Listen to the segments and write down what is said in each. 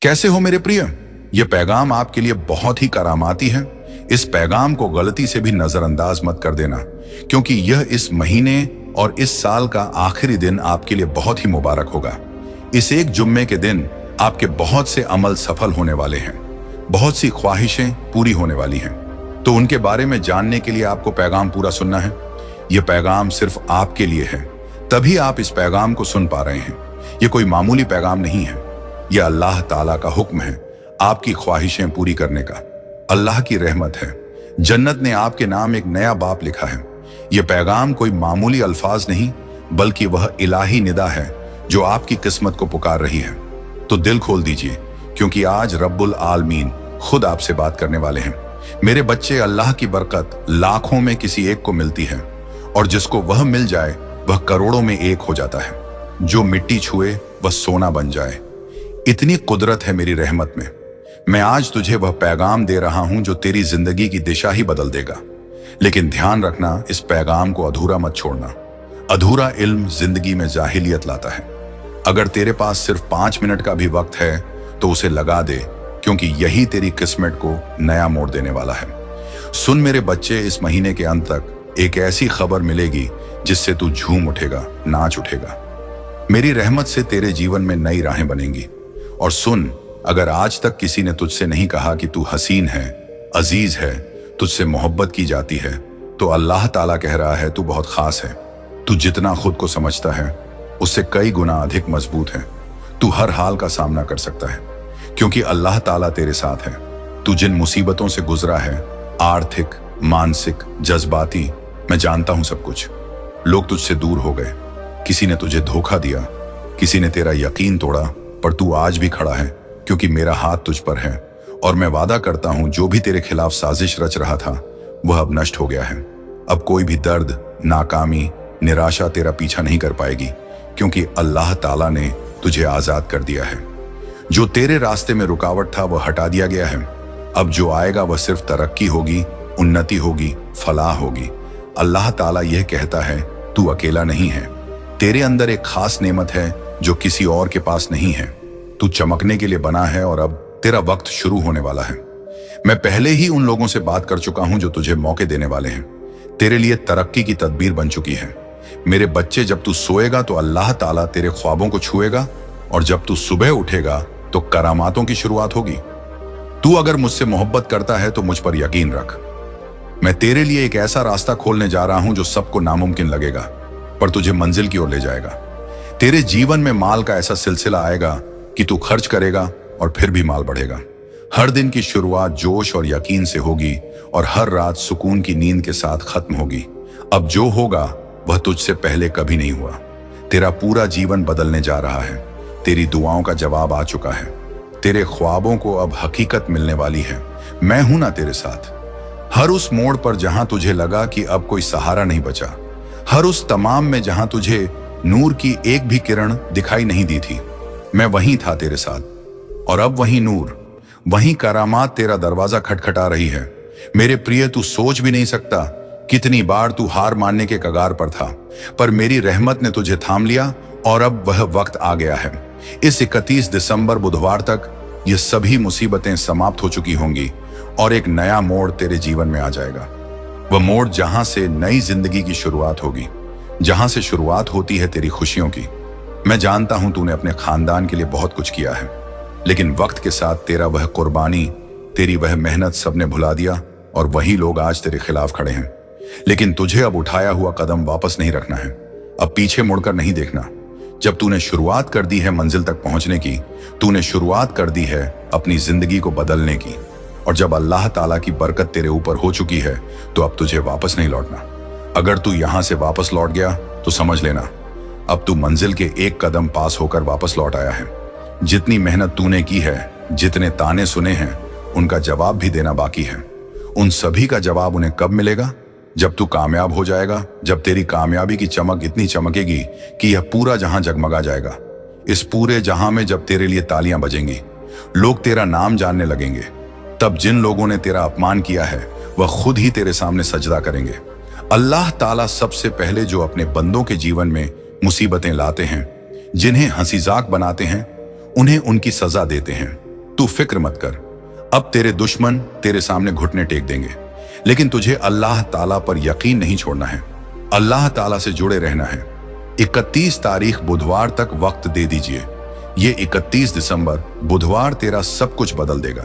कैसे हो मेरे प्रिय? यह पैगाम आपके लिए बहुत ही करामाती है। इस पैगाम को गलती से भी नजरअंदाज मत कर देना, क्योंकि यह इस महीने और इस साल का आखिरी दिन आपके लिए बहुत ही मुबारक होगा। इस एक जुम्मे के दिन आपके बहुत से अमल सफल होने वाले हैं, बहुत सी ख्वाहिशें पूरी होने वाली हैं। तो उनके बारे में जानने के लिए आपको पैगाम पूरा सुनना है। यह पैगाम सिर्फ आपके लिए है, तभी आप इस पैगाम को सुन पा रहे हैं। यह कोई मामूली पैगाम नहीं है, यह अल्लाह ताला का हुक्म है आपकी ख्वाहिशें पूरी करने का। अल्लाह की रहमत है, जन्नत ने आपके नाम एक नया बाप लिखा है। यह पैगाम कोई मामूली अल्फाज नहीं, बल्कि वह इलाही निदा है जो आपकी किस्मत को पुकार रही है। तो दिल खोल दीजिए, क्योंकि आज रब्बुल आलमीन खुद आपसे बात करने वाले हैं। मेरे बच्चे, अल्लाह की बरकत लाखों में किसी एक को मिलती है, और जिसको वह मिल जाए वह करोड़ों में एक हो जाता है। जो मिट्टी छुए वह सोना बन जाए, इतनी कुदरत है मेरी रहमत में। मैं आज तुझे वह पैगाम दे रहा हूं जो तेरी जिंदगी की दिशा ही बदल देगा। लेकिन ध्यान रखना, इस पैगाम को अधूरा मत छोड़ना। अधूरा इल्म जिंदगी में जाहिलियत लाता है। अगर तेरे पास सिर्फ 5 मिनट का भी वक्त है तो उसे लगा दे, क्योंकि यही तेरी किस्मत को नया मोड़ देने वाला है। सुन मेरे बच्चे, इस महीने के अंत तक एक ऐसी खबर मिलेगी जिससे तू झूम उठेगा, नाच उठेगा। मेरी रहमत से तेरे जीवन में नई राहें बनेंगी। और सुन, अगर आज तक किसी ने तुझसे नहीं कहा कि तू हसीन है, अजीज है, तुझसे मोहब्बत की जाती है, तो अल्लाह ताला कह रहा है तू बहुत खास है। तू जितना खुद को समझता है उससे कई गुना अधिक मजबूत है। तू हर हाल का सामना कर सकता है, क्योंकि अल्लाह ताला तेरे साथ है। तू जिन मुसीबतों से गुजरा है, आर्थिक, मानसिक, जज्बाती, मैं जानता हूं सब कुछ। लोग तुझसे दूर हो गए, किसी ने तुझे धोखा दिया, किसी ने तेरा यकीन तोड़ा, पर तू आज भी खड़ा है, क्योंकि मेरा हाथ तुझ पर है। और मैं वादा करता हूं, जो भी तेरे खिलाफ साजिश रच रहा था वह अब नष्ट हो गया है। अब कोई भी दर्द, नाकामी, निराशा तेरा पीछा नहीं कर पाएगी, क्योंकि अल्लाह ताला ने तुझे आजाद कर दिया है। जो तेरे रास्ते में रुकावट था वह हटा दिया गया है। अब जो आएगा वह सिर्फ तरक्की होगी, उन्नति होगी, फलाह होगी। अल्लाह ताला यह कहता है तू अकेला नहीं है। तेरे अंदर एक खास नेमत है जो किसी और के पास नहीं है। तू चमकने के लिए बना है और अब तेरा वक्त शुरू होने वाला है। मैं पहले ही उन लोगों से बात कर चुका हूं जो तुझे मौके देने वाले हैं। तेरे लिए तरक्की की तदबीर बन चुकी है। मेरे बच्चे, जब तू सोएगा तो अल्लाह ताला तेरे ख्वाबों को छुएगा, और जब तू सुबह उठेगा तो करामातों की शुरुआत होगी। तू अगर मुझसे मोहब्बत करता है तो मुझ पर यकीन रख। मैं तेरे लिए एक ऐसा रास्ता खोलने जा रहा हूं जो सबको नामुमकिन लगेगा, पर तुझे मंजिल की ओर ले जाएगा। तेरे जीवन में माल का ऐसा सिलसिला आएगा कि तू खर्च करेगा और फिर भी माल बढ़ेगा। हर दिन की शुरुआत जोश और यकीन से होगी, और हर रात सुकून की नींद के साथ खत्म होगी। अब जो होगा वह तुझसे पहले कभी नहीं हुआ। तेरा पूरा जीवन बदलने जा रहा है। तेरी दुआओं का जवाब आ चुका है। तेरे ख्वाबों को अब हकीकत मिलने वाली है। मैं हूं ना तेरे साथ। हर उस मोड़ पर जहां तुझे लगा कि अब कोई सहारा नहीं बचा, हर उस तमाम में जहां तुझे नूर की एक भी किरण दिखाई नहीं दी थी, मैं वहीं था तेरे साथ। और अब वहीं नूर, वहीं करामात तेरा दरवाजा खटखटा रही है। मेरे प्रिय, तू सोच भी नहीं सकता कितनी बार तू हार मानने के कगार पर था, पर मेरी रहमत ने तुझे थाम लिया, और अब वह वक्त आ गया है। इस 31 दिसंबर बुधवार तक ये सभी मुसीबतें समाप्त हो चुकी होंगी, और एक नया मोड़ तेरे जीवन में आ जाएगा। वह मोड़ जहां से नई जिंदगी की शुरुआत होगी, जहां से शुरुआत होती है तेरी खुशियों की। मैं जानता हूं तूने अपने खानदान के लिए बहुत कुछ किया है, लेकिन वक्त के साथ तेरा वह कुर्बानी, तेरी वह मेहनत सबने भुला दिया, और वही लोग आज तेरे खिलाफ खड़े हैं। लेकिन तुझे अब उठाया हुआ कदम वापस नहीं रखना है। अब पीछे मुड़कर नहीं देखना। जब तूने शुरुआत कर दी है मंजिल तक पहुंचने की, तूने शुरुआत कर दी है अपनी जिंदगी को बदलने की, और जब अल्लाह ताला की बरकत तेरे ऊपर हो चुकी है तो अब तुझे वापस नहीं लौटना। अगर तू यहां से वापस लौट गया तो समझ लेना अब तू मंजिल के एक कदम पास होकर वापस लौट आया है। जितनी मेहनत तूने की है, जितने ताने सुने हैं, उनका जवाब भी देना बाकी है। उन सभी का जवाब उन्हें कब मिलेगा? जब तू कामयाब हो जाएगा, जब तेरी कामयाबी की चमक इतनी चमकेगी कि यह पूरा जहां जगमगा जाएगा। इस पूरे जहां में जब तेरे लिए तालियां बजेंगी, लोग तेरा नाम जानने लगेंगे, तब जिन लोगों ने तेरा अपमान किया है वह खुद ही तेरे सामने सजदा करेंगे। अल्लाह ताला सबसे पहले जो अपने बंदों के जीवन में मुसीबतें लाते हैं, जिन्हें हंसीजाक बनाते हैं, उन्हें उनकी सजा देते हैं। तू फिक्र मत कर, अब तेरे दुश्मन तेरे सामने घुटने टेक देंगे, लेकिन तुझे अल्लाह ताला पर यकीन नहीं छोड़ना है, अल्लाह ताला से जुड़े रहना है। 31 तारीख बुधवार तक वक्त दे दीजिए। ये 31 दिसंबर बुधवार तेरा सब कुछ बदल देगा,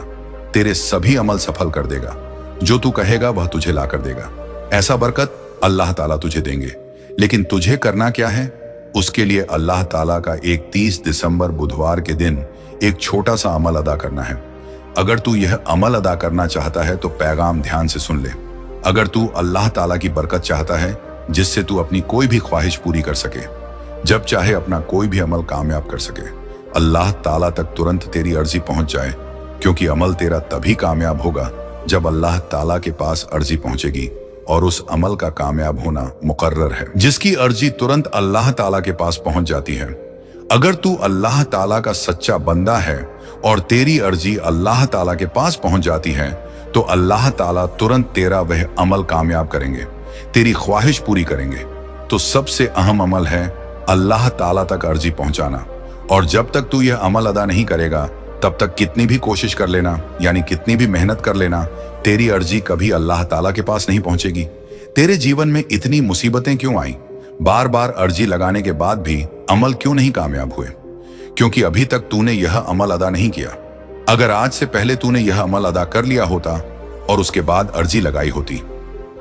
तेरे सभी अमल सफल कर देगा। जो तू कहेगा वह तुझे ला कर देगा। ऐसा बरकत अल्लाह ताला तुझे देंगे, लेकिन तुझे करना क्या है? उसके लिए अल्लाह ताला का 31 दिसंबर बुधवार के दिन एक छोटा सा अमल अदा करना है। अगर तू यह अमल अदा करना चाहता है तो पैगाम ध्यान से सुन ले। अगर तू अल्लाह ताला की बरकत चाहता है जिससे तू अपनी कोई भी ख्वाहिश पूरी कर सके, जब चाहे अपना कोई भी अमल कामयाब कर सके, अल्लाह ताला तक तुरंत तेरी अर्जी पहुंच जाए, क्योंकि अमल तेरा तभी कामयाब होगा जब अल्लाह ताला के पास अर्जी पहुंचेगी, और उस अमल का कामयाब होना मुकर्रर है। जिसकी अर्जी तुरंत अल्लाह ताला के पास पहुंच जाती है। अगर तू अल्लाह ताला का सच्चा बंदा है और तेरी अर्जी अल्लाह ताला के पास पहुंच जाती है, तो अल्लाह ताला तुरंत तेरा वह अमल कामयाब करेंगे, तेरी ख्वाहिश पूरी करेंगे। तो सबसे अहम अमल है अल्लाह ताला तक अर्जी पहुंचाना। और जब तक तू यह अमल अदा नहीं करेगा, तब तक कितनी भी कोशिश कर लेना, यानी कितनी भी मेहनत कर लेना, तेरी अर्जी कभी अल्लाह ताला के पास नहीं पहुंचेगी। तेरे जीवन में इतनी मुसीबतें क्यों आई? बार बार अर्जी लगाने के बाद भी अमल क्यों नहीं कामयाब हुए? क्योंकि अभी तक तूने यह अमल अदा नहीं किया। अगर आज से पहले तूने यह अमल अदा कर लिया होता और उसके बाद अर्जी लगाई होती,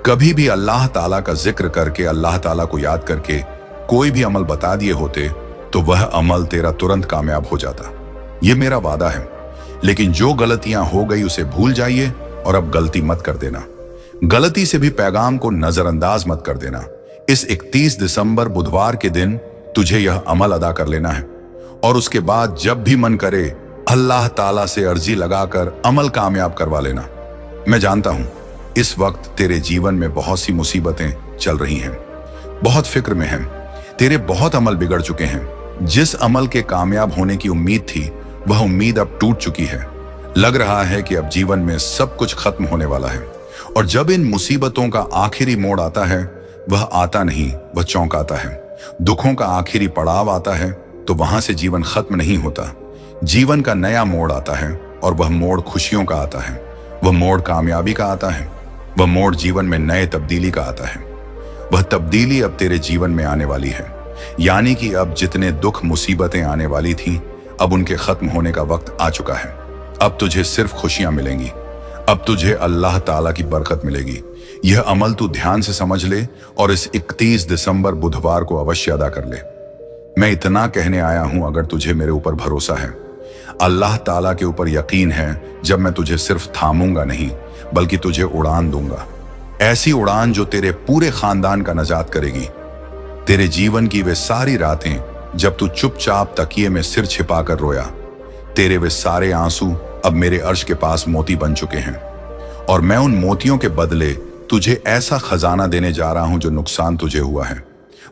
कभी भी अल्लाह ताला का जिक्र करके, अल्लाह ताला को याद करके कोई भी अमल बता दिए होते, तो वह अमल तेरा तुरंत कामयाब हो जाता। यह मेरा वादा है। लेकिन जो गलतियां हो गई उसे भूल जाइए और अब गलती मत कर देना। गलती से भी पैगाम को नजरअंदाज मत कर देना। इस 31 दिसंबर बुधवार के दिन तुझे यह अमल अदा कर लेना है, और उसके बाद जब भी मन करे अल्लाह ताला से अर्जी लगाकर अमल कामयाब करवा लेना। मैं जानता हूं इस वक्त तेरे जीवन में बहुत सी मुसीबतें चल रही हैं, बहुत फिक्र में हैं, तेरे बहुत अमल बिगड़ चुके हैं। जिस अमल के कामयाब होने की उम्मीद थी, वह उम्मीद अब टूट चुकी है। लग रहा है कि अब जीवन में सब कुछ खत्म होने वाला है। और जब इन मुसीबतों का आखिरी मोड़ आता है, वह आता नहीं, वह चौंकाता है। दुखों का आखिरी पड़ाव आता है तो वहां से जीवन खत्म नहीं होता। जीवन का नया मोड़ आता है, और वह मोड़ खुशियों का आता है, वह मोड़ कामयाबी का आता है, वह मोड़ जीवन में नए तब्दीली का आता है। वह तब्दीली अब तेरे जीवन में आने वाली है। यानी कि अब जितने दुख मुसीबतें आने वाली थीं, अब उनके खत्म होने का वक्त आ चुका है। अब तुझे सिर्फ खुशियां मिलेंगी। अब तुझे अल्लाह ताला की बरकत मिलेगी। यह अमल तू ध्यान से समझ ले और इस 31 दिसंबर बुधवार को अवश्य अदा कर ले। मैं इतना कहने आया हूं, अगर तुझे मेरे ऊपर भरोसा है, अल्लाह ताला के ऊपर यकीन है, जब मैं तुझे सिर्फ थामूंगा नहीं, बल्कि तुझे उड़ान दूंगा। ऐसी उड़ान जो तेरे पूरे खानदान का नजात करेगी। तेरे जीवन की वे सारी रातें जब तू चुपचाप तकिए में सिर छिपाकर रोया, तेरे वे सारे आंसू अब मेरे अर्श के पास मोती बन चुके हैं, और मैं उन मोतियों के बदले तुझे ऐसा खजाना देने जा रहा हूं जो नुकसान तुझे हुआ है,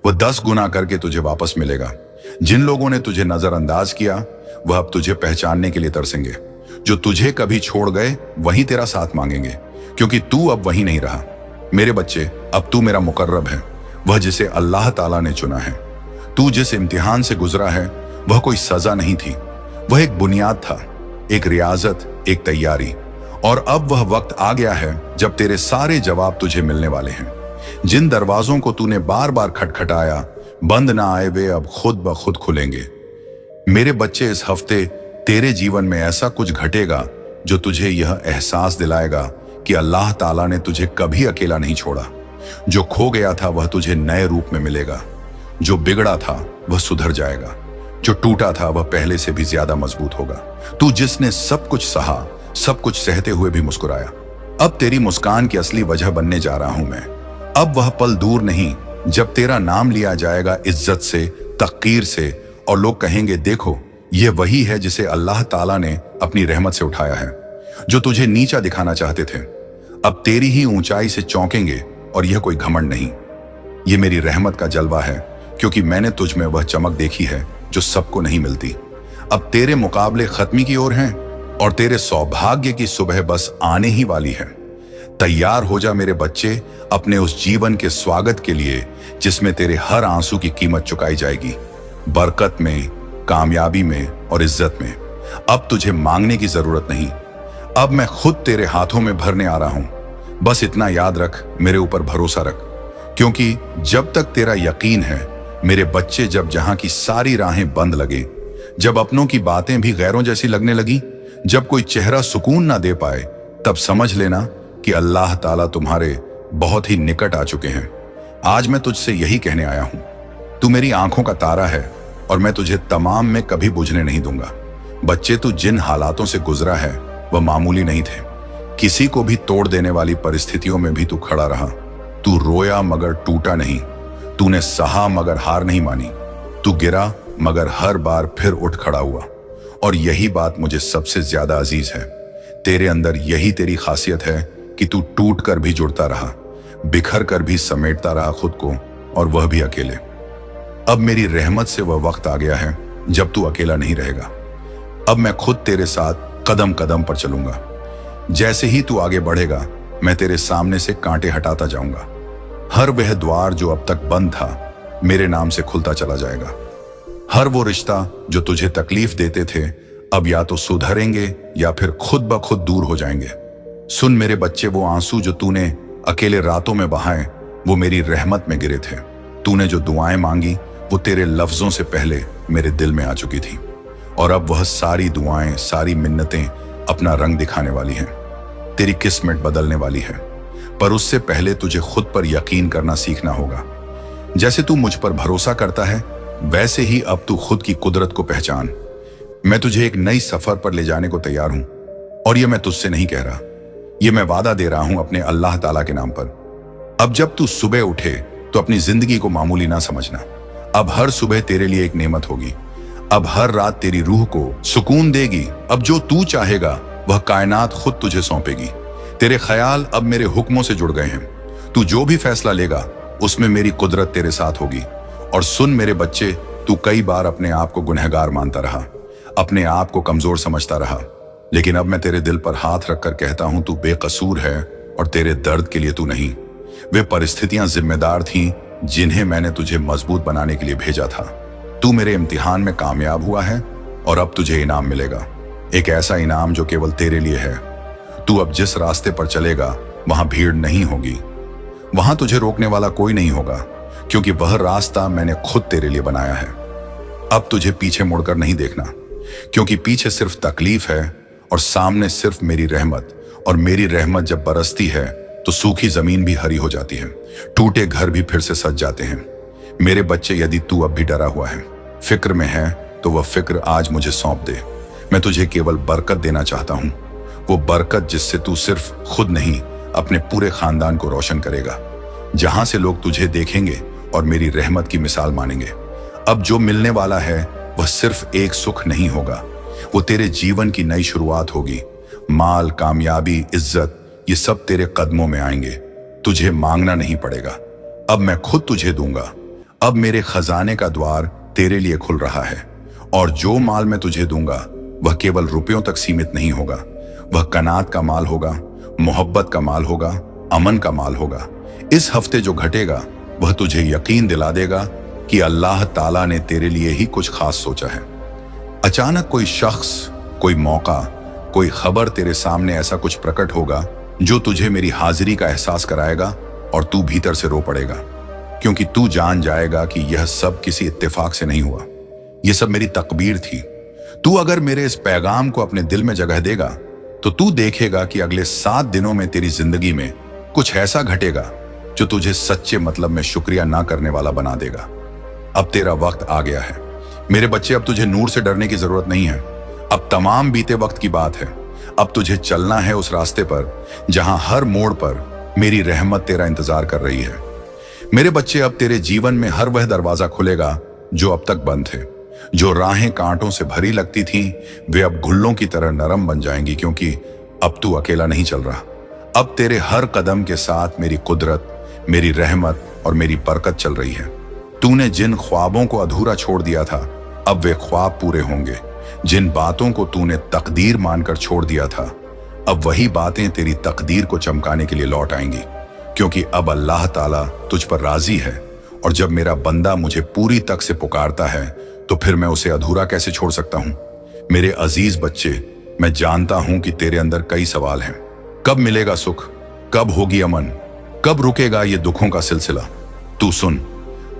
वह 10 गुना करके तुझे वापस मिलेगा। जिन लोगों ने तुझे नजरअंदाज किया, वह अब तुझे पहचानने के लिए तरसेंगे। जो तुझे कभी छोड़ गए, वही तेरा साथ मांगेंगे, क्योंकि तू अब वही नहीं रहा। मेरे बच्चे, अब तू मेरा मुकर्रब है, वह जिसे अल्लाह ताला ने चुना है। तू जिस इम्तिहान से गुजरा है, वह कोई सजा नहीं थी, वह एक बुनियाद था, एक रियाजत, एक तैयारी। और अब वह वक्त आ गया है जब तेरे सारे जवाब तुझे मिलने वाले हैं। जिन दरवाजों को तूने बार बार खटखटाया, बंद ना आए, वे अब खुद ब खुद खुलेंगे। मेरे बच्चे, इस हफ्ते तेरे जीवन में ऐसा कुछ घटेगा जो तुझे यह एहसास दिलाएगा कि अल्लाह ताला ने तुझे कभी अकेला नहीं छोड़ा। जो खो गया था वह तुझे नए रूप में मिलेगा। जो बिगड़ा था वह सुधर जाएगा। जो टूटा था वह पहले से भी ज्यादा मजबूत होगा। तू जिसने सब कुछ सहा, सब कुछ सहते हुए भी मुस्कुराया, अब तेरी मुस्कान की असली वजह बनने जा रहा हूं मैं। अब वह पल दूर नहीं जब तेरा नाम लिया जाएगा इज्जत से, तक़ीर से, और लोग कहेंगे, देखो यह वही है जिसे अल्लाह ताला ने अपनी रहमत से उठाया है। जो तुझे नीचा दिखाना चाहते थे, अब तेरी ही ऊंचाई से चौंकेंगे, और यह कोई घमंड नहीं, यह मेरी रहमत का जलवा है, क्योंकि मैंने तुझ में वह चमक देखी है जो सबको नहीं मिलती। अब तेरे मुकाबले खत्मी की ओर हैं, और तेरे सौभाग्य की सुबह बस आने ही वाली है। तैयार हो जा मेरे बच्चे, अपने उस जीवन के स्वागत के लिए जिसमें तेरे हर आंसू की कीमत चुकाई जाएगी, बरकत में, कामयाबी में और इज्जत में। अब तुझे मांगने की जरूरत नहीं, अब मैं खुद तेरे हाथों में भरने आ रहा हूं। बस इतना याद रख, मेरे ऊपर भरोसा रख, क्योंकि जब तक तेरा यकीन है, मेरे बच्चे, जब जहां की सारी राहें बंद लगे, जब अपनों की बातें भी गैरों जैसी लगने लगी, जब कोई चेहरा सुकून ना दे पाए, तब समझ लेना कि अल्लाह ताला तुम्हारे बहुत ही निकट आ चुके हैं। आज मैं तुझसे यही कहने आया हूं, तू मेरी आंखों का तारा है और मैं तुझे तमाम में कभी बुझने नहीं दूंगा। बच्चे, तू जिन हालातों से गुजरा है वह मामूली नहीं थे। किसी को भी तोड़ देने वाली परिस्थितियों में भी तू खड़ा रहा। तू रोया मगर टूटा नहीं, तूने सहा मगर हार नहीं मानी, तू गिरा मगर हर बार फिर उठ खड़ा हुआ। और यही बात मुझे सबसे ज्यादा अजीज है, तेरे अंदर यही तेरी खासियत है कि तू टूट कर भी जुड़ता रहा, बिखर कर भी समेटता रहा खुद को, और वह भी अकेले। अब मेरी रहमत से वह वक्त आ गया है जब तू अकेला नहीं रहेगा। अब मैं खुद तेरे साथ कदम कदम पर चलूंगा। जैसे ही तू आगे बढ़ेगा, मैं तेरे सामने से कांटे हटाता जाऊंगा। हर वह द्वार जो अब तक बंद था, मेरे नाम से खुलता चला जाएगा। हर वो रिश्ता जो तुझे तकलीफ देते थे, अब या तो सुधरेंगे या फिर खुद ब खुद दूर हो जाएंगे। सुन मेरे बच्चे, वो आंसू जो तूने अकेले रातों में बहाए, वो मेरी रहमत में गिरे थे। तूने जो दुआएं मांगी, वो तेरे लफ्जों से पहले मेरे दिल में आ चुकी थी, और अब वह सारी दुआएं, सारी मिन्नतें अपना रंग दिखाने वाली हैं। तेरी किस्मत बदलने वाली है, पर उससे पहले तुझे खुद पर यकीन करना सीखना होगा। जैसे तू मुझ पर भरोसा करता है, वैसे ही अब तू खुद की कुदरत को पहचान। मैं तुझे एक नई सफर पर ले जाने को तैयार हूं, और ये मैं तुझसे नहीं कह रहा, ये मैं वादा दे रहा हूं अपने अल्लाह ताला के नाम पर। अब जब तू सुबह उठे तो अपनी जिंदगी को मामूली ना समझना। अब हर सुबह तेरे लिए एक नेमत होगी। अब हर रात तेरी रूह को सुकून देगी। अब जो तू चाहेगा वह कायनात खुद तुझे सौंपेगी। तेरे ख्याल अब मेरे हुक्मों से जुड़ गए हैं। तू जो भी फैसला लेगा, उसमें मेरी कुदरत तेरे साथ होगी। और सुन मेरे बच्चे, तू कई बार अपने आप को गुनहगार मानता रहा, अपने आप को कमजोर समझता रहा, लेकिन अब मैं तेरे दिल पर हाथ रखकर कहता हूं, तू बेकसूर है, और तेरे दर्द के लिए तू नहीं। वे परिस्थितियां जिम्मेदार थीं जिन्हें मैंने तुझे मजबूत बनाने के लिए भेजा था। तू मेरे इम्तिहान में कामयाब हुआ है, और अब तुझे इनाम मिलेगा, एक ऐसा इनाम जो केवल तेरे लिए है। तू अब जिस रास्ते पर चलेगा, वहां भीड़ नहीं होगी, वहां तुझे रोकने वाला कोई नहीं होगा, क्योंकि वह रास्ता मैंने खुद तेरे लिए बनाया है। अब तुझे पीछे मुड़कर नहीं देखना, क्योंकि पीछे सिर्फ तकलीफ है और सामने सिर्फ मेरी रहमत। और मेरी रहमत जब बरसती है तो सूखी जमीन भी हरी हो जाती है, टूटे घर भी फिर से सज जाते हैं। मेरे बच्चे, यदि तू अब भी डरा हुआ है, फिक्र में है, तो वह फिक्र आज मुझे सौंप दे। मैं तुझे केवल बरकत देना चाहता हूं, वो बरकत जिससे तू सिर्फ खुद नहीं, अपने पूरे खानदान को रोशन करेगा, जहां से लोग तुझे देखेंगे और मेरी रहमत की मिसाल मानेंगे। अब जो मिलने वाला है वह सिर्फ एक सुख नहीं होगा, वो तेरे जीवन की नई शुरुआत होगी। माल, कामयाबी, इज्जत, ये सब तेरे कदमों में आएंगे। तुझे मांगना नहीं पड़ेगा, अब मैं खुद तुझे दूंगा। अब मेरे खजाने का द्वार तेरे लिए खुल रहा है, और जो माल मैं तुझे दूंगा वह केवल रुपयों तक सीमित नहीं होगा, वह कनात का माल होगा, मोहब्बत का माल होगा, अमन का माल होगा। इस हफ्ते जो घटेगा वह तुझे यकीन दिला देगा कि अल्लाह ताला ने तेरे लिए ही कुछ खास सोचा है। अचानक कोई शख्स, कोई मौका, कोई खबर तेरे सामने ऐसा कुछ प्रकट होगा जो तुझे मेरी हाजिरी का एहसास कराएगा, और तू भीतर से रो पड़ेगा, क्योंकि तू जान जाएगा कि यह सब किसी इत्तेफाक से नहीं हुआ, यह सब मेरी तकदीर थी। तू अगर मेरे इस पैगाम को अपने दिल में जगह देगा, तो तू देखेगा कि अगले 7 दिनों में तेरी जिंदगी में कुछ ऐसा घटेगा जो तुझे सच्चे मतलब में शुक्रिया ना करने वाला बना देगा। अब तेरा वक्त आ गया है मेरे बच्चे, अब तुझे नूर से डरने की जरूरत नहीं है। अब तमाम बीते वक्त की बात है। अब तुझे चलना है उस रास्ते पर जहां हर मोड़ पर मेरी रहमत तेरा इंतजार कर रही है। मेरे बच्चे, अब तेरे जीवन में हर वह दरवाजा खुलेगा जो अब तक बंद थे। जो राहें कांटों से भरी लगती थीं, वे अब घुल्लों की तरह नरम बन जाएंगी, क्योंकि अब तू अकेला नहीं चल रहा। अब तेरे हर कदम के साथ मेरी कुदरत, मेरी रहमत और मेरी बरकत चल रही है। तूने जिन ख्वाबों को अधूरा छोड़ दिया था, अब वे ख्वाब पूरे होंगे। जिन बातों को तूने तकदीर मानकर छोड़ दिया था, अब वही बातें तेरी तकदीर को चमकाने के लिए लौट आएंगी, क्योंकि अब अल्लाह ताला तुझ पर राजी है। और जब मेरा बंदा मुझे पूरी तक से पुकारता है, तो फिर मैं उसे अधूरा कैसे छोड़ सकता हूं। मेरे अजीज बच्चे, मैं जानता हूं कि तेरे अंदर कई सवाल हैं। कब मिलेगा सुख, कब होगी अमन, कब रुकेगा ये दुखों का सिलसिला। तू सुन,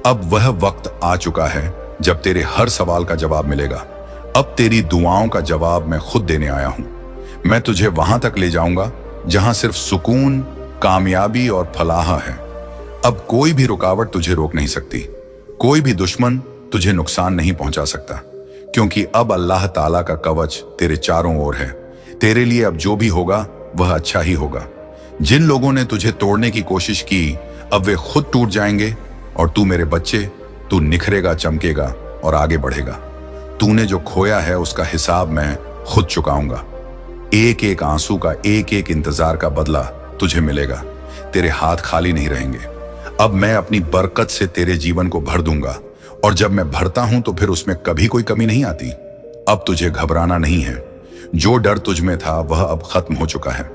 अब वह वक्त आ चुका है जब तेरे हर सवाल का जवाब मिलेगा। अब तेरी दुआओं का जवाब मैं खुद देने आया हूं। मैं तुझे वहां तक ले जाऊंगा जहां सिर्फ सुकून, कामयाबी और फलाह है। अब कोई भी रुकावट तुझे रोक नहीं सकती, कोई भी दुश्मन तुझे नुकसान नहीं पहुंचा सकता, क्योंकि अब अल्लाह ताला का कवच तेरे चारों ओर है। तेरे लिए अब जो भी होगा वह अच्छा ही होगा। जिन लोगों ने तुझे तोड़ने की कोशिश की, अब वे खुद टूट जाएंगे, और तू मेरे बच्चे, तू निखरेगा, चमकेगा और आगे बढ़ेगा। तूने जो खोया है उसका हिसाब मैं खुद चुकाऊंगा। एक एक आंसू का, एक एक इंतजार का बदला तुझे मिलेगा। तेरे हाथ खाली नहीं रहेंगे। अब मैं अपनी बरकत से तेरे जीवन को भर दूंगा, और जब मैं भरता हूं तो फिर उसमें कभी कोई कमी नहीं आती। अब तुझे घबराना नहीं है। जो डर तुझ में था वह अब खत्म हो चुका है।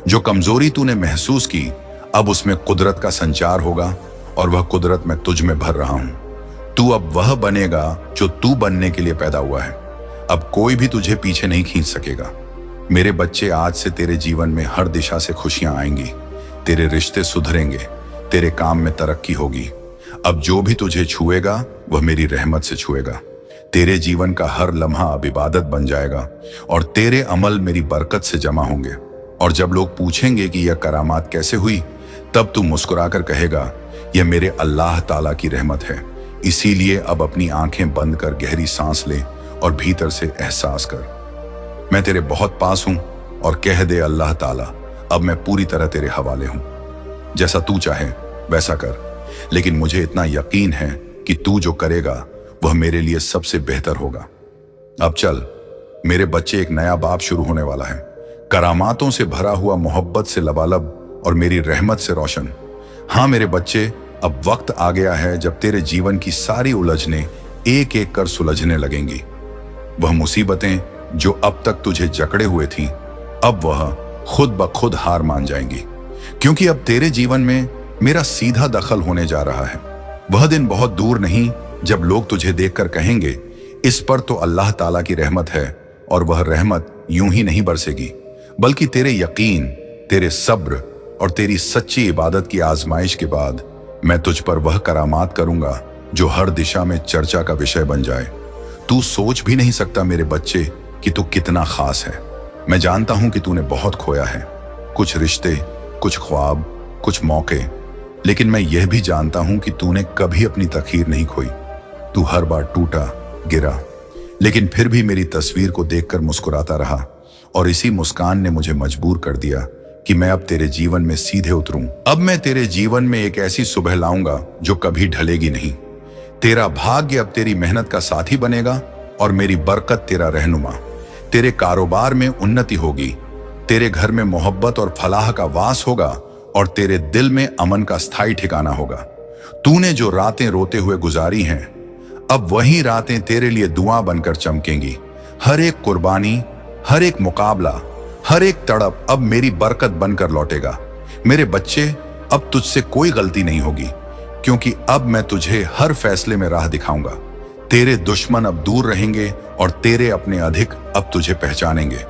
जो कमजोरी तूने महसूस की, अब उसमें कुदरत का संचार होगा, और वह कुदरत मैं तुझ में भर रहा हूं। तू अब वह बनेगा जो तू बनने के लिए पैदा हुआ है। अब कोई भी तुझे पीछे नहीं खींच सकेगा। मेरे बच्चे, आज से तेरे जीवन में हर दिशा से खुशियां आएंगी। तेरे रिश्ते सुधरेंगे, तेरे काम में तरक्की होगी। अब जो भी तुझे छुएगा वह मेरी रहमत से छुएगा। तेरे जीवन का हर लम्हा अब इबादत बन जाएगा, और तेरे अमल मेरी बरकत से जमा होंगे। और जब लोग पूछेंगे कि यह करामात कैसे हुई, तब तू मुस्कुराकर कहेगा, यह मेरे अल्लाह ताला की रहमत है। इसीलिए अब अपनी आंखें बंद कर गहरी सांस ले और भीतर से एहसास कर, मैं तेरे बहुत पास हूं, और कह दे, अल्लाह ताला, अब मैं पूरी तरह तेरे हवाले हूं। जैसा तू चाहे वैसा कर, लेकिन मुझे इतना यकीन है कि तू जो करेगा वह मेरे लिए सबसे बेहतर होगा। अब चल मेरे बच्चे, एक नया बाब शुरू होने वाला है। करामातों से भरा हुआ, मोहब्बत से लबालब और मेरी रहमत से रोशन। हाँ मेरे बच्चे, अब वक्त आ गया है जब तेरे जीवन की सारी उलझनें एक एक कर सुलझने लगेंगी। वह मुसीबतें जो अब तक तुझे जकड़े हुए थीं, अब वह खुद ब खुद हार मान जाएंगी, क्योंकि अब तेरे जीवन में मेरा सीधा दखल होने जा रहा है। वह दिन बहुत दूर नहीं जब लोग तुझे देखकर कहेंगे, इस पर तो अल्लाह ताला की रहमत है, और वह रहमत यूं ही नहीं बरसेगी, बल्कि तेरे यकीन, तेरे सब्र और तेरी सच्ची इबादत की आजमाइश के बाद मैं तुझ पर वह करामात करूंगा जो हर दिशा में चर्चा का विषय बन जाए। तू सोच भी नहीं सकता मेरे बच्चे कि तू कितना खास है। मैं जानता हूं कि तूने बहुत खोया है, कुछ रिश्ते, कुछ ख्वाब, कुछ मौके, लेकिन मैं यह भी जानता हूं कि तूने कभी अपनी तखीर नहीं खोई। तू हर बार टूटा, गिरा, लेकिन फिर भी मेरी तस्वीर को देखकर मुस्कुराता रहा, और इसी मुस्कान ने मुझे मजबूर कर दिया कि मैं अब तेरे जीवन में सीधे उतरूं। अब मैं तेरे जीवन में एक ऐसी सुबह लाऊंगा जो कभी ढलेगी नहीं। तेरा भाग्य अब तेरी मेहनत का साथी बनेगा, और मेरी बरकत तेरा रहनुमा। तेरे कारोबार में उन्नति होगी, तेरे घर में मोहब्बत और फलाह का वास होगा, और तेरे दिल में अमन का स्थायी ठिकाना होगा। तूने जो रातें रोते हुए गुजारी हैं, अब वही रातें तेरे लिए दुआ बनकर चमकेंगी। हर एक कुर्बानी, हर एक मुकाबला, हर एक तड़प अब मेरी बरकत बनकर लौटेगा। मेरे बच्चे, अब तुझसे कोई गलती नहीं होगी, क्योंकि अब मैं तुझे हर फैसले में राह दिखाऊंगा। तेरे दुश्मन अब दूर रहेंगे, और तेरे अपने अधिक अब तुझे पहचानेंगे।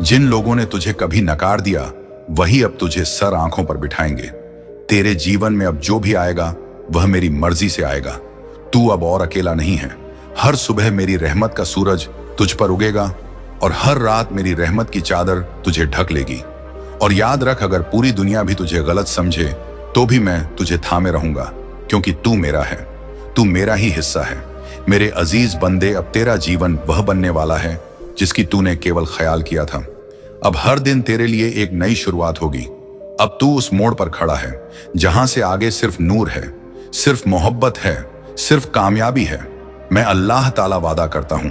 जिन लोगों ने तुझे कभी नकार दिया, वही अब तुझे सर आंखों पर बिठाएंगे। तेरे जीवन में अब जो भी आएगा वह मेरी मर्जी से आएगा। तू अब और अकेला नहीं है। हर सुबह मेरी रहमत का सूरज तुझ पर उगेगा, और हर रात मेरी रहमत की चादर तुझे ढक लेगी। और याद रख, अगर पूरी दुनिया भी तुझे गलत समझे तो भी मैं तुझे थामे रहूंगा, क्योंकि तू मेरा है, तू मेरा ही हिस्सा है। मेरे अजीज बंदे, अब तेरा जीवन वह बनने वाला है जिसकी तूने केवल ख्याल किया था। अब हर दिन तेरे लिए एक नई शुरुआत होगी। अब तू उस मोड़ पर खड़ा है जहां से आगे सिर्फ नूर है, सिर्फ मोहब्बत है, सिर्फ कामयाबी है। मैं अल्लाह ताला वादा करता हूं,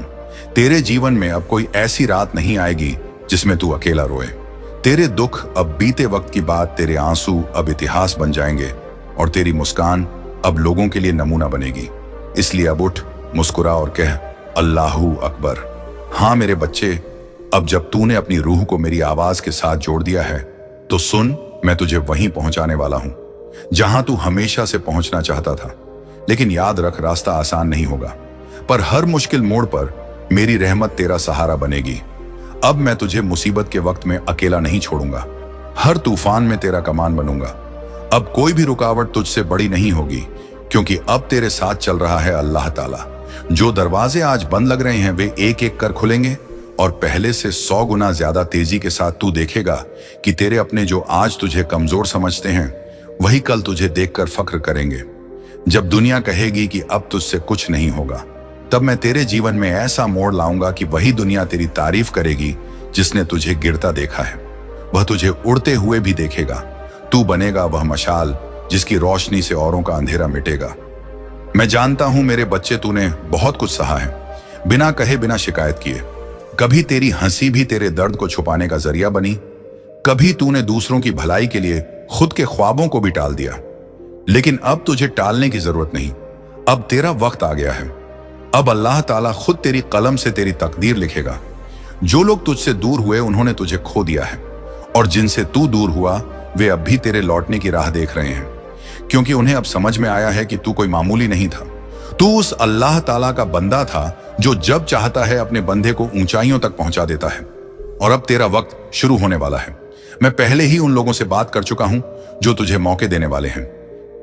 तेरे जीवन में अब कोई ऐसी रात नहीं आएगी जिसमें तू अकेला रोए। तेरे दुख अब बीते वक्त की बात, तेरे आंसू अब इतिहास बन जाएंगे, और तेरी मुस्कान अब लोगों के लिए नमूना बनेगी। इसलिए अब उठ, मुस्कुरा और कह, अल्लाहू अकबर। हाँ मेरे बच्चे, अब जब तूने अपनी रूह को मेरी आवाज के साथ जोड़ दिया है, तो सुन, मैं तुझे वहीं पहुंचाने वाला हूं जहां तू हमेशा से पहुंचना चाहता था। लेकिन याद रख, रास्ता आसान नहीं होगा, पर हर मुश्किल मोड़ पर मेरी रहमत तेरा सहारा बनेगी। अब मैं तुझे मुसीबत के वक्त में अकेला नहीं छोड़ूंगा, हर तूफान में तेरा कमान बनूंगा। अब कोई भी रुकावट तुझसे बड़ी नहीं होगी, क्योंकि अब तेरे साथ चल रहा है अल्लाह ताला। जो दरवाजे आज बंद लग रहे हैं वे एक एक कर खुलेंगे, और पहले से 100 गुना ज्यादा तेजी के साथ तू देखेगा कि तेरे अपने जो आज तुझे कमजोर समझते हैं वही कल तुझे देखकर फख्र करेंगे। जब दुनिया कहेगी कि अब तुझसे कुछ नहीं होगा, तब मैं तेरे जीवन में ऐसा मोड़ लाऊंगा कि वही दुनिया तेरी तारीफ करेगी जिसने तुझे गिरता देखा है। वह तुझे उड़ते हुए भी देखेगा। तू बनेगा वह मशाल जिसकी रोशनी से औरों का अंधेरा मिटेगा। मैं जानता हूं मेरे बच्चे, तूने बहुत कुछ सहा है, बिना कहे बिना शिकायत किए। कभी तेरी हंसी भी तेरे दर्द को छुपाने का जरिया बनी, कभी तूने दूसरों की भलाई के लिए खुद के ख्वाबों को भी टाल दिया। लेकिन अब तुझे टालने की जरूरत नहीं, अब तेरा वक्त आ गया है। अब अल्लाह ताला खुद तेरी कलम से तेरी तकदीर लिखेगा। जो लोग तुझसे दूर हुए उन्होंने तुझे खो दिया है, और जिनसे तू दूर हुआ वे अब भी तेरे लौटने की राह देख रहे हैं, क्योंकि उन्हें अब समझ में आया है कि तू कोई मामूली नहीं था। तू उस अल्लाह ताला का बंदा था जो जब चाहता है अपने बंदे को ऊंचाइयों तक पहुंचा देता है। और अब तेरा वक्त शुरू होने वाला है। मैं पहले ही उन लोगों से बात कर चुका हूं जो तुझे मौके देने वाले हैं।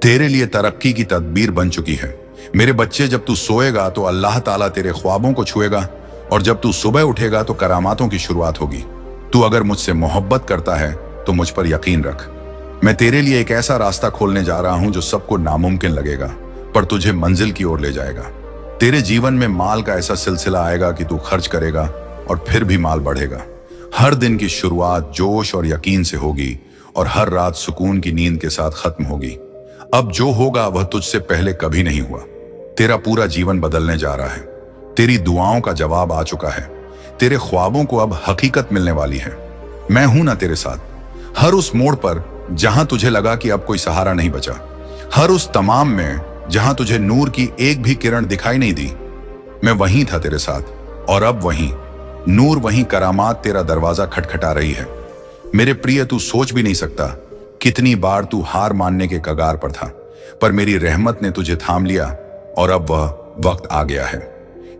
तेरे लिए तरक्की की तदबीर बन चुकी है। मेरे बच्चे, जब तू सोएगा तो अल्लाह ताला तेरे ख्वाबों को छुएगा, और जब तू सुबह उठेगा तो करामातों की शुरुआत होगी। तू अगर मुझसे मोहब्बत करता है तो मुझ पर यकीन रख। मैं तेरे लिए एक ऐसा रास्ता खोलने जा रहा हूं जो सबको नामुमकिन लगेगा, पर तुझे मंजिल की ओर ले जाएगा। तेरे जीवन में माल का ऐसा सिलसिला आएगा कि तू खर्च करेगा और फिर भी माल बढ़ेगा। हर दिन की शुरुआत जोश और यकीन से होगी, और हर रात सुकून की नींद के साथ खत्म होगी। अब जो होगा वह तुझसे पहले कभी नहीं हुआ। तेरा पूरा जीवन बदलने जा रहा है। तेरी दुआओं का जवाब आ चुका है। तेरे ख्वाबों को अब हकीकत मिलने वाली है। मैं हूं ना तेरे साथ, हर उस मोड़ पर जहां तुझे लगा कि अब कोई सहारा नहीं बचा, हर उस तमाम में जहां तुझे नूर की एक भी किरण दिखाई नहीं दी, मैं वहीं था तेरे साथ। और अब वहीं नूर, वहीं करामात तेरा दरवाजा खटखटा रही है। मेरे प्रिय, तू सोच भी नहीं सकता कितनी बार तू हार मानने के कगार पर था, पर मेरी रहमत ने तुझे थाम लिया, और अब वह वक्त आ गया है।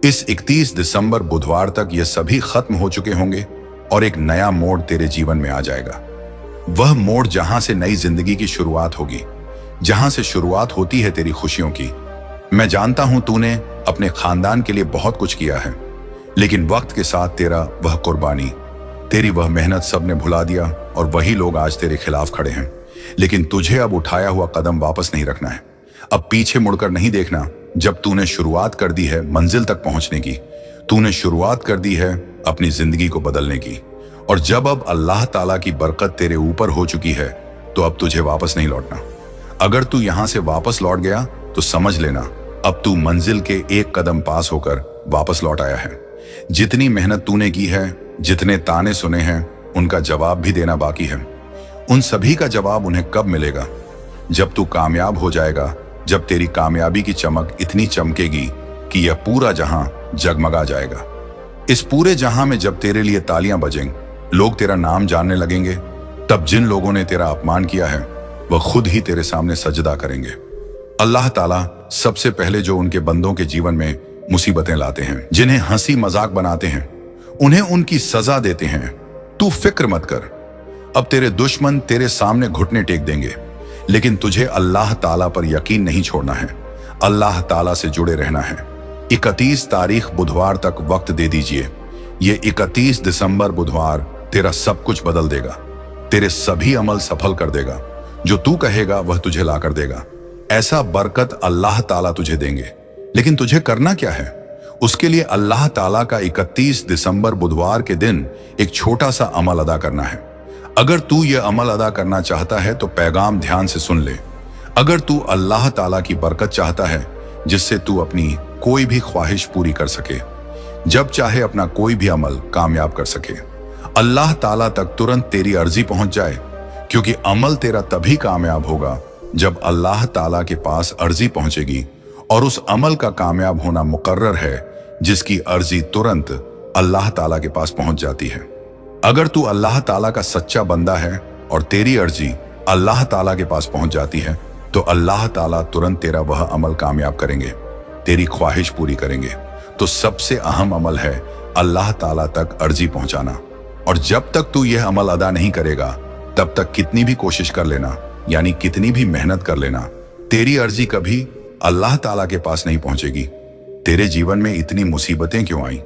इस 31 दिसंबर बुधवार तक ये सभी खत्म हो चुके होंगे, और एक नया मोड़ तेरे जीवन में आ जाएगा। वह मोड़ जहां से नई जिंदगी की शुरुआत होगी, जहां से शुरुआत होती है तेरी खुशियों की। मैं जानता हूं तूने अपने खानदान के लिए बहुत कुछ किया है, लेकिन वक्त के साथ तेरा वह कुर्बानी, तेरी वह मेहनत सब ने भुला दिया, और वही लोग आज तेरे खिलाफ खड़े हैं। लेकिन तुझे अब उठाया हुआ कदम वापस नहीं रखना है। अब पीछे मुड़कर नहीं देखना। जब तूने शुरुआत कर दी है मंजिल तक पहुंचने की, तूने शुरुआत कर दी है अपनी जिंदगी को बदलने की, और जब अब अल्लाह ताला की बरकत तेरे ऊपर हो चुकी है तो अब तुझे वापस नहीं लौटना। अगर तू यहां से वापस लौट गया तो समझ लेना अब तू मंजिल के एक कदम पास होकर वापस लौट आया है। जितनी मेहनत तूने की है, जितने ताने सुने हैं, उनका जवाब भी देना बाकी है। उन सभी का जवाब उन्हें कब मिलेगा? जब तू कामयाब हो जाएगा, जब तेरी कामयाबी की चमक इतनी चमकेगी कि यह पूरा जहां जगमगा जाएगा। इस पूरे जहां में जब तेरे लिए तालियां बजेंगी, लोग तेरा नाम जानने लगेंगे, तब जिन लोगों ने तेरा अपमान किया है वह खुद ही तेरे सामने सजदा करेंगे। अल्लाह ताला सबसे पहले जो उनके बंदों के जीवन में मुसीबतें लाते हैं, जिन्हें हंसी मजाक बनाते हैं, उन्हें उनकी सजा देते हैं। तू फिक्र मत कर, अब तेरे दुश्मन तेरे सामने घुटने टेक देंगे, लेकिन तुझे अल्लाह ताला पर यकीन नहीं छोड़ना है। अल्लाह ताला से जुड़े रहना है। 31 तारीख बुधवार तक वक्त दे दीजिए। ये 31 दिसंबर बुधवार तेरा सब कुछ बदल देगा, तेरे सभी अमल सफल कर देगा। जो तू कहेगा वह तुझे ला कर देगा। ऐसा बरकत अल्लाह ताला तुझे देंगे। लेकिन तुझे करना क्या है? उसके लिए अल्लाह ताला का 31 दिसंबर बुधवार के दिन एक छोटा सा अमल अदा करना है। अगर तू यह अमल अदा करना चाहता है तो पैगाम ध्यान से सुन ले। अगर तू अल्लाह ताला की बरकत चाहता है जिससे तू अपनी कोई भी ख्वाहिश पूरी कर सके, जब चाहे अपना कोई भी अमल कामयाब कर सके, अल्लाह ताला तक तुरंत तेरी अर्जी पहुंच जाए, क्योंकि अमल तेरा तभी कामयाब होगा जब अल्लाह ताला के पास अर्जी पहुंचेगी, और उस अमल का कामयाब होना मुकर्रर है जिसकी अर्जी तुरंत अल्लाह ताला के पास पहुंच जाती है। अगर तू अल्लाह ताला का सच्चा बंदा है और तेरी अर्जी अल्लाह ताला के पास पहुंच जाती है, तो अल्लाह ताला तुरंत तेरा वह अमल कामयाब करेंगे, तेरी ख्वाहिश पूरी करेंगे। तो सबसे अहम अमल है अल्लाह ताला तक अर्जी पहुंचाना। और जब तक तू यह अमल अदा नहीं करेगा, तब तक कितनी भी कोशिश कर लेना, यानी कितनी भी मेहनत कर लेना, तेरी अर्जी कभी अल्लाह ताला के पास नहीं पहुंचेगी। तेरे जीवन में इतनी मुसीबतें क्यों आई?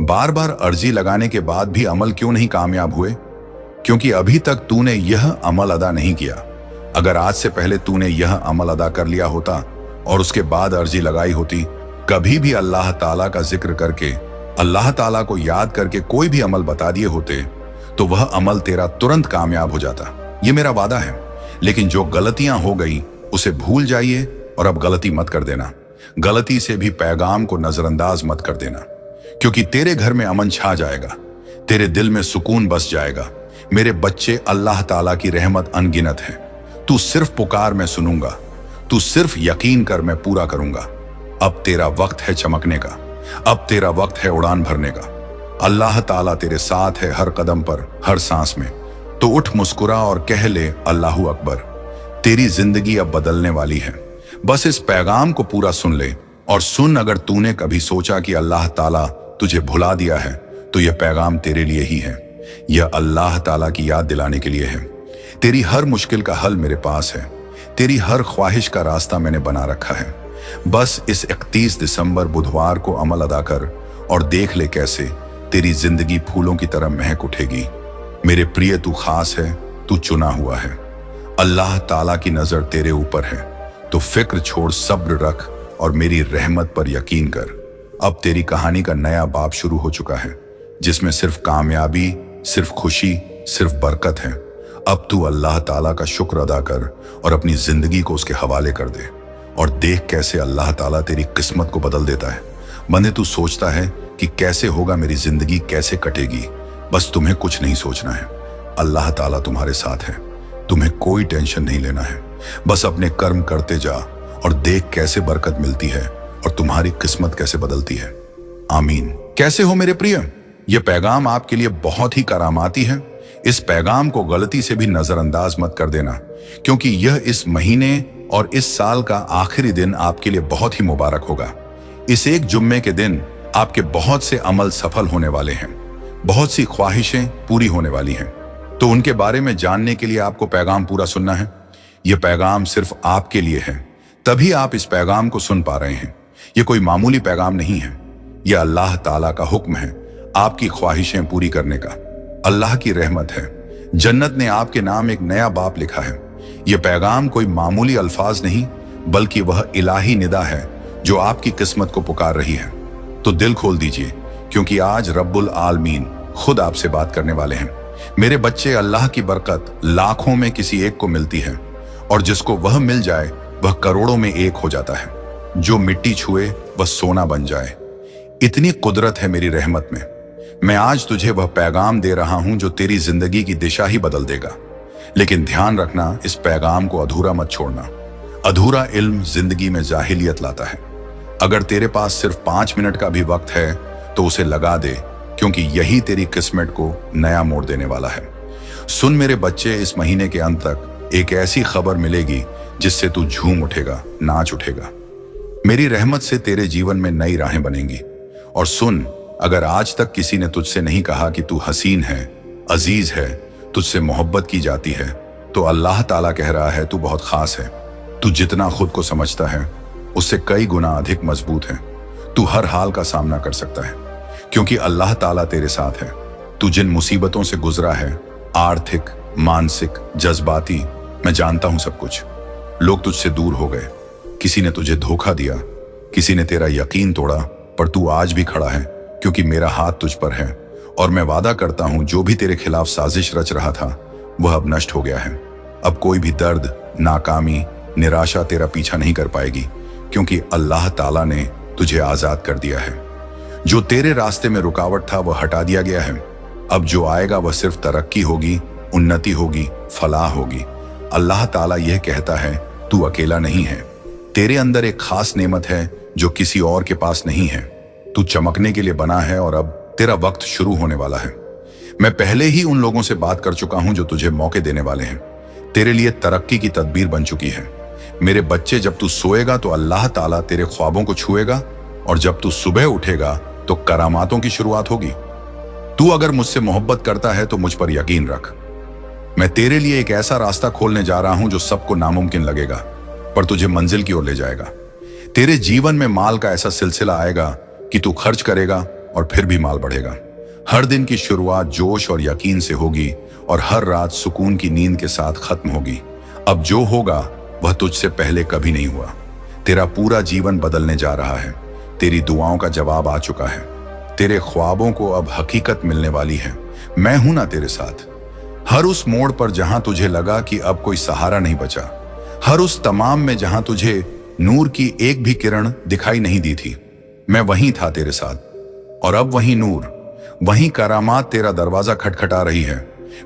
बार बार अर्जी लगाने के बाद भी अमल क्यों नहीं कामयाब हुए? क्योंकि अभी तक तूने यह अमल अदा नहीं किया। अगर आज से पहले तूने यह अमल अदा कर लिया होता और उसके बाद अर्जी लगाई होती, कभी भी अल्लाह ताला का जिक्र करके, अल्लाह ताला को याद करके कोई भी अमल बता दिए होते, तो वह अमल तेरा तुरंत कामयाब हो जाता। ये मेरा वादा है। लेकिन जो गलतियां हो गई उसे भूल जाइए और अब गलती मत कर देना। गलती से भी पैगाम को नजरअंदाज मत कर देना, क्योंकि तेरे घर में अमन छा जाएगा, तेरे दिल में सुकून बस जाएगा। मेरे बच्चे, अल्लाह ताला की रहमत अनगिनत है। तू सिर्फ पुकार, मैं सुनूंगा। तू सिर्फ यकीन कर, मैं पूरा करूंगा। अब तेरा वक्त है चमकने का, अब तेरा वक्त है उड़ान भरने का। अल्लाह ताला तेरे साथ है हर कदम पर, हर सांस में। तो उठ, मुस्कुरा और कह ले अल्लाहू अकबर। तेरी जिंदगी अब बदलने वाली है। बस इस पैगाम को पूरा सुन ले और सुन, अगर तूने कभी सोचा कि अल्लाह ताला तुझे भुला दिया है, तो यह पैगाम तेरे लिए ही है। यह अल्लाह ताला की याद दिलाने के लिए है। तेरी हर मुश्किल का हल मेरे पास है। तेरी हर ख्वाहिश का रास्ता मैंने बना रखा है। बस इस 31 दिसंबर बुधवार को अमल अदा कर और देख ले कैसे तेरी जिंदगी फूलों की तरह महक उठेगी। मेरे प्रिय, तू खास है, तू चुना हुआ है। अल्लाह ताला की नजर तेरे ऊपर है। तो फिक्र छोड़, सब्र रख और मेरी रहमत पर यकीन कर। अब तेरी कहानी का नया बाब शुरू हो चुका है, जिसमें सिर्फ कामयाबी, सिर्फ खुशी, सिर्फ बरकत है। अब तू अल्लाह ताला का शुक्र अदा कर और अपनी जिंदगी को उसके हवाले कर दे और देख कैसे अल्लाह ताला तेरी किस्मत को बदल देता है। बंदे, तू सोचता है कि कैसे होगा मेरी जिंदगी, कैसे कटेगी। बस तुम्हें कुछ नहीं सोचना है। अल्लाह ताला तुम्हारे साथ है। तुम्हें कोई टेंशन नहीं लेना है। बस अपने कर्म करते जा और देख कैसे बरकत मिलती है और तुम्हारी किस्मत कैसे बदलती है। आमीन। कैसे हो मेरे प्रिय? यह पैगाम आपके लिए बहुत ही करामाती है। इस पैगाम को गलती से भी नजरअंदाज मत कर देना, क्योंकि यह इस महीने और इस साल का आखिरी दिन आपके लिए बहुत ही मुबारक होगा। इस एक जुम्मे के दिन आपके बहुत से अमल सफल होने वाले हैं, बहुत सी ख्वाहिशें पूरी होने वाली हैं। तो उनके बारे में जानने के लिए आपको पैगाम पूरा सुनना है। यह पैगाम सिर्फ आपके लिए है, तभी आप इस पैगाम को सुन पा रहे हैं। यह कोई मामूली पैगाम नहीं है। यह अल्लाह ताला का हुक्म है आपकी ख्वाहिशें पूरी करने का। अल्लाह की रहमत है। जन्नत ने आपके नाम एक नया बाप लिखा है। यह पैगाम कोई मामूली अल्फाज नहीं, बल्कि वह इलाही निदा है जो आपकी किस्मत को पुकार रही है। तो दिल खोल दीजिए, क्योंकि आज रब्बुल आलमीन खुद आपसे बात करने वाले हैं। मेरे बच्चे, अल्लाह की बरकत लाखों में किसी एक को मिलती है, और जिसको वह मिल जाए वह करोड़ों में एक हो जाता है। जो मिट्टी छुए वह सोना बन जाए। इतनी कुदरत है मेरी रहमत में। मैं आज तुझे वह पैगाम दे रहा हूं जो तेरी जिंदगी की दिशा ही बदल देगा। लेकिन ध्यान रखना, इस पैगाम को अधूरा मत छोड़ना। अधूरा इल्म जिंदगी में जाहिलियत लाता है। अगर तेरे पास सिर्फ 5 मिनट का भी वक्त है तो उसे लगा दे, क्योंकि यही तेरी किस्मत को नया मोड़ देने वाला है। सुन मेरे बच्चे, इस महीने के अंत तक एक ऐसी खबर मिलेगी जिससे तू झूम उठेगा, नाच उठेगा। मेरी रहमत से तेरे जीवन में नई राहें बनेंगी। और सुन, अगर आज तक किसी ने तुझसे नहीं कहा कि तू हसीन है, अजीज है, तुझसे मोहब्बत की जाती है, तो अल्लाह ताला कह रहा है तू बहुत खास है। तू जितना खुद को समझता है उससे कई गुना अधिक मजबूत है। तू हर हाल का सामना कर सकता है, क्योंकि अल्लाह ताला तेरे साथ है। तू जिन मुसीबतों से गुजरा है, आर्थिक, मानसिक, जज्बाती, मैं जानता हूं सब कुछ। लोग तुझसे दूर हो गए, किसी ने तुझे धोखा दिया, किसी ने तेरा यकीन तोड़ा, पर तू आज भी खड़ा है, क्योंकि मेरा हाथ तुझ पर है। और मैं वादा करता हूं, जो भी तेरे खिलाफ साजिश रच रहा था वह अब नष्ट हो गया है। अब कोई भी दर्द, नाकामी, निराशा तेरा पीछा नहीं कर पाएगी, क्योंकि अल्लाह ताला ने तुझे आजाद कर दिया है। जो तेरे रास्ते में रुकावट था वह हटा दिया गया है। अब जो आएगा वह सिर्फ तरक्की होगी, उन्नति होगी, फलाह होगी। अल्लाह ताला यह कहता है, तू अकेला नहीं है। तेरे अंदर एक खास नेमत है जो किसी और के पास नहीं है। तू चमकने के लिए बना है और अब तेरा वक्त शुरू होने वाला है। मैं पहले ही उन लोगों से बात कर चुका हूं जो तुझे मौके देने वाले हैं। तेरे लिए तरक्की की तदबीर बन चुकी है। मेरे बच्चे, जब तू सोएगा तो अल्लाह ताला तेरे ख्वाबों को छुएगा और जब तू सुबह उठेगा तो करामातों की शुरुआत होगी। तू अगर मुझसे मोहब्बत करता है तो मुझ पर यकीन रख। मैं तेरे लिए एक ऐसा रास्ता खोलने जा रहा हूं जो सबको नामुमकिन लगेगा, पर तुझे मंजिल की ओर ले जाएगा। तेरे जीवन में माल का ऐसा सिलसिला आएगा कि तू खर्च करेगा और फिर भी माल बढ़ेगा। हर दिन की शुरुआत जोश और यकीन से होगी और हर रात सुकून की नींद के साथ खत्म होगी। अब जो होगा वह तुझसे पहले कभी नहीं हुआ। तेरा पूरा जीवन बदलने जा रहा है। तेरी दुआओं का जवाब आ चुका है। तेरे ख्वाबों को अब हकीकत मिलने वाली है। मैं हूं ना तेरे साथ। हर उस मोड़ पर जहां तुझे लगा कि अब कोई सहारा नहीं बचा, हर उस तमाम में जहां तुझे नूर की एक भी किरण दिखाई नहीं दी थी, मैं वहीं था तेरे साथ। और अब वहीं नूर, वहीं करामात तेरा दरवाजा खटखटा रही है।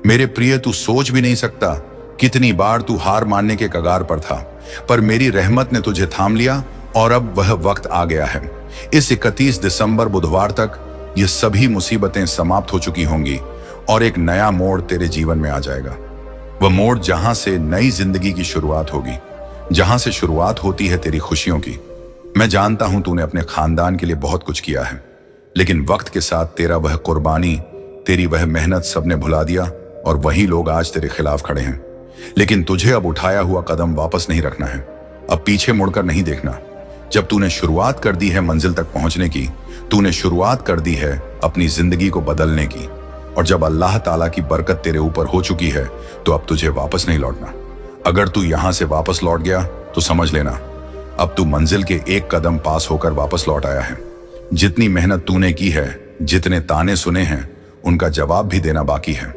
मेरे प्रिय, तू सोच भी नहीं सकता कितनी बार तू हार मानने के कगार पर था, पर मेरी रहमत ने तुझे थाम लिया और अब वह वक्त आ गया है। इस 31 दिसंबर बुधवार तक ये सभी मुसीबतें समाप्त हो चुकी होंगी और एक नया मोड़ तेरे जीवन में आ जाएगा। वह मोड़ जहां से नई जिंदगी की शुरुआत होगी, जहां से शुरुआत होती है तेरी खुशियों की। मैं जानता हूं तूने अपने खानदान के लिए बहुत कुछ किया है, लेकिन वक्त के साथ तेरा वह कुर्बानी, तेरी वह मेहनत सबने भुला दिया और वही लोग आज तेरे खिलाफ खड़े हैं। लेकिन तुझे अब उठाया हुआ कदम वापस नहीं रखना है, अब पीछे मुड़कर नहीं देखना। जब तूने शुरुआत कर दी है मंजिल तक पहुंचने की, तूने शुरुआत कर दी है अपनी जिंदगी को बदलने की, और जब अल्लाह ताला की बरकत तेरे ऊपर हो चुकी है तो अब तुझे वापस नहीं लौटना। अगर तू यहां से वापस लौट गया तो समझ लेना अब तू मंजिल के एक कदम पास होकर वापस लौट आया है। जितनी मेहनत तूने की है, जितने ताने सुने हैं, उनका जवाब भी देना बाकी है।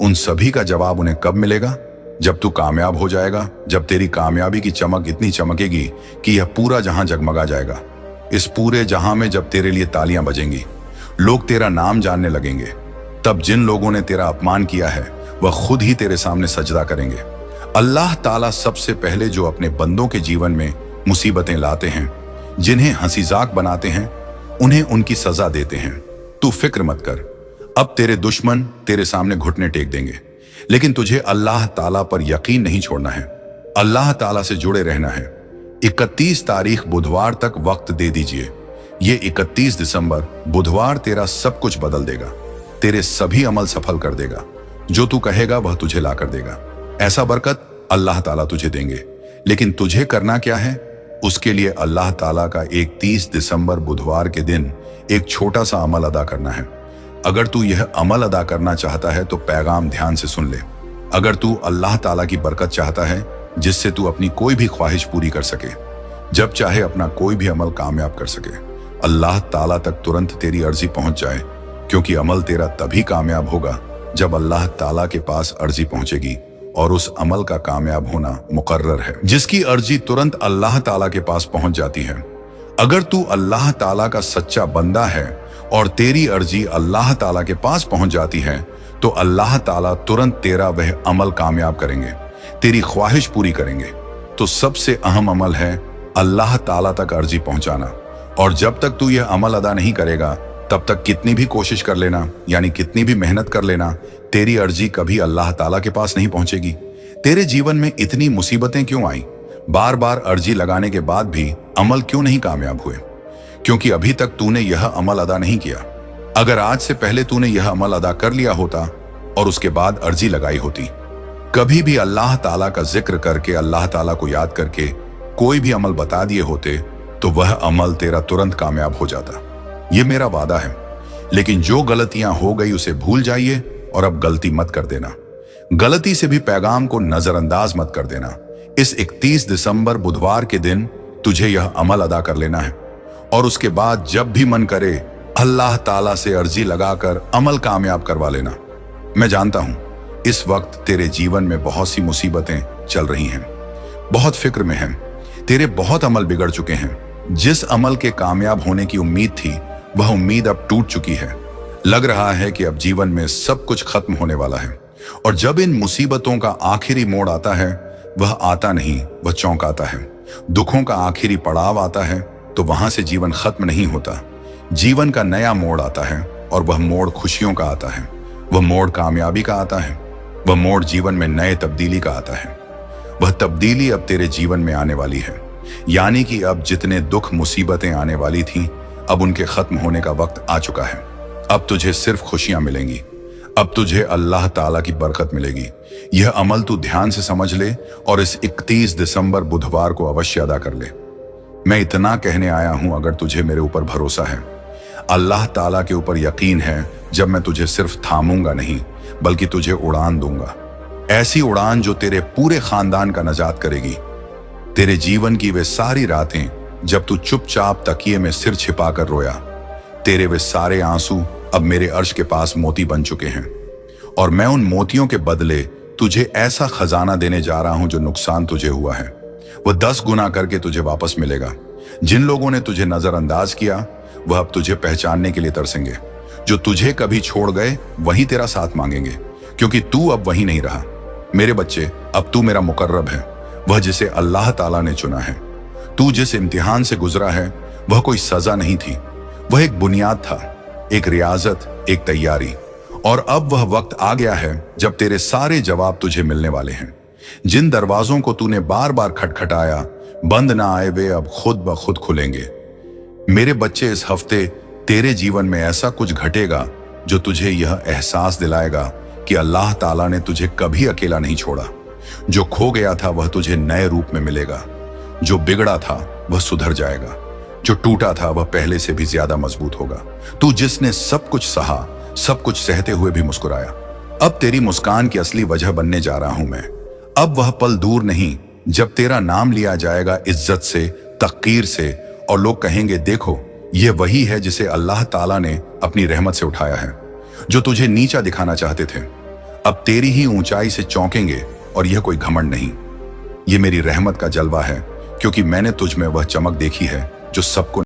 उन सभी का जवाब उन्हें कब मिलेगा? जब तू कामयाब हो जाएगा, जब तेरी कामयाबी की चमक इतनी चमकेगी कि यह पूरा जहां जगमगा जाएगा। इस पूरे जहां में जब तेरे लिए तालियां बजेंगी, लोग तेरा नाम जानने लगेंगे, तब जिन लोगों ने तेरा अपमान किया है वह खुद ही तेरे सामने सजदा करेंगे। अल्लाह ताला सबसे पहले जो अपने बंदों के जीवन में मुसीबतें लाते हैं, जिन्हें हंसीजाक बनाते हैं, उन्हें उनकी सजा देते हैं। तू फिक्र मत कर, अब तेरे दुश्मन तेरे सामने घुटने टेक देंगे, लेकिन तुझे अल्लाह ताला पर यकीन नहीं छोड़ना है। अल्लाह ताला से जुड़े रहना है। 31 तारीख बुधवार तक वक्त दे दीजिए। ये 31 दिसंबर बुधवार तेरा सब कुछ बदल देगा, तेरे सभी अमल सफल कर देगा। जो तू कहेगा वह तुझे ला कर देगा। ऐसा बरकत अल्लाह ताला तुझे देंगे, लेकिन तुझे करना क्या है? उसके लिए अल्लाह ताला का 31 दिसंबर बुधवार के दिन एक छोटा सा अमल अदा करना है। अगर तू यह अमल अदा करना चाहता है तो पैगाम ध्यान से सुन ले। अगर तू अल्लाह ताला की बरकत चाहता है जिससे तू अपनी कोई भी ख्वाहिश पूरी कर सके, जब चाहे अपना कोई भी अमल कामयाब कर सके, अल्लाह ताला तक तुरंत तेरी अर्जी पहुंच जाए, क्योंकि अमल तेरा तभी कामयाब होगा जब अल्लाह ताला के पास अर्जी पहुंचेगी, और उस अमल का कामयाब होना मुकर्रर है। जिसकी अर्जी तुरंत अल्लाह ताला के पास पहुंच जाती है। अगर तू अल्लाह ताला का सच्चा बंदा है और तेरी अर्जी अल्लाह ताला के पास पहुंच जाती है, तो अल्लाह ताला तुरंत तेरा वह अमल कामयाब करेंगे, तेरी ख्वाहिश पूरी करेंगे। तो सबसे अहम अमल है अल्लाह ताला तक अर्जी पहुंचाना। और जब तक तू यह अमल अदा नहीं करेगा, तब तक कितनी भी कोशिश कर लेना, यानी कितनी भी मेहनत कर लेना, तेरी अर्जी कभी अल्लाह ताला के पास नहीं पहुंचेगी। तेरे जीवन में इतनी मुसीबतें क्यों आई? बार बार अर्जी लगाने के बाद भी अमल क्यों नहीं कामयाब हुए? क्योंकि अभी तक तूने यह अमल अदा नहीं किया। अगर आज से पहले तूने यह अमल अदा कर लिया होता और उसके बाद अर्जी लगाई होती, कभी भी अल्लाह ताला का जिक्र करके, अल्लाह ताला को याद करके कोई भी अमल बता दिए होते, तो वह अमल तेरा तुरंत कामयाब हो जाता। यह मेरा वादा है। लेकिन जो गलतियां हो गई उसे भूल जाइए और अब गलती मत कर देना। गलती से भी पैगाम को नजरअंदाज मत कर देना। इस 31 दिसंबर बुधवार के दिन तुझे यह अमल अदा कर लेना है, और उसके बाद जब भी मन करे अल्लाह ताला से अर्जी लगाकर अमल कामयाब करवा लेना। मैं जानता हूं इस वक्त तेरे जीवन में बहुत सी मुसीबतें चल रही हैं, बहुत फिक्र में हैं, तेरे बहुत अमल बिगड़ चुके हैं। जिस अमल के कामयाब होने की उम्मीद थी, वह उम्मीद अब टूट चुकी है। लग रहा है कि अब जीवन में सब कुछ खत्म होने वाला है। और जब इन मुसीबतों का आखिरी मोड़ आता है, वह आता नहीं, वह चौंकाता है। दुखों का आखिरी पड़ाव आता है तो वहां से जीवन खत्म नहीं होता। जीवन का नया मोड़ आता है, और वह मोड़ खुशियों का आता है, वह मोड़ कामयाबी का आता है, वह मोड़ जीवन में नए तब्दीली का आता है। वह तब्दीली अब तेरे जीवन में आने वाली है। यानी कि अब जितने दुख मुसीबतें आने वाली थीं, अब उनके खत्म होने का वक्त आ चुका है। अब तुझे सिर्फ खुशियां मिलेंगी। अब तुझे अल्लाह ताला की बरकत मिलेगी। यह अमल तू ध्यान से समझ ले और इस 31 दिसंबर बुधवार को अवश्य अदा कर ले। मैं इतना कहने आया हूं, अगर तुझे मेरे ऊपर भरोसा है, अल्लाह ताला के ऊपर यकीन है, जब मैं तुझे सिर्फ थामूंगा नहीं बल्कि तुझे उड़ान दूंगा। ऐसी उड़ान जो तेरे पूरे खानदान का नजात करेगी। तेरे जीवन की वे सारी रातें जब तू चुपचाप तकिए में सिर छिपाकर रोया, तेरे वे सारे आंसू अब मेरे अर्श के पास मोती बन चुके हैं और मैं उन मोतियों के बदले तुझे ऐसा खजाना देने जा रहा हूं जो नुकसान तुझे हुआ है वह 10 गुना करके तुझे वापस मिलेगा। जिन लोगों ने तुझे नजरअंदाज किया वह अब तुझे पहचानने के लिए तरसेंगे। जो तुझे कभी छोड़ गए वही तेरा साथ मांगेंगे, क्योंकि तू अब वही नहीं रहा। मेरे बच्चे, अब तू मेरा मुकर्रब है, वह जिसे अल्लाह ताला ने चुना है। तू जिस इम्तिहान से गुजरा है वह कोई सजा नहीं थी, वह एक बुनियाद था, एक रियाजत, एक तैयारी। और अब वह वक्त आ गया है जब तेरे सारे जवाब तुझे मिलने वाले हैं। जिन दरवाजों को तूने बार बार खटखटाया, बंद ना आए वे अब खुद ब खुद खुलेंगे। मेरे बच्चे, इस हफ्ते तेरे जीवन में ऐसा कुछ घटेगा जो तुझे यह एहसास दिलाएगा कि अल्लाह ताला ने तुझे कभी अकेला नहीं छोड़ा। जो खो गया था वह तुझे नए रूप में मिलेगा। जो बिगड़ा था वह सुधर जाएगा। जो टूटा था वह पहले से भी ज्यादा मजबूत होगा। तू जिसने सब कुछ सहा, सब कुछ सहते हुए भी मुस्कुराया, अब तेरी मुस्कान की असली वजह बनने जा रहा हूं मैं। अब वह पल दूर नहीं जब तेरा नाम लिया जाएगा इज्जत से, तक़ीर से, और लोग कहेंगे, देखो यह वही है जिसे अल्लाह ताला ने अपनी रहमत से उठाया है। जो तुझे नीचा दिखाना चाहते थे अब तेरी ही ऊंचाई से चौंकेंगे, और यह कोई घमंड नहीं, यह मेरी रहमत का जलवा है, क्योंकि मैंने तुझ में वह चमक देखी है जो सबको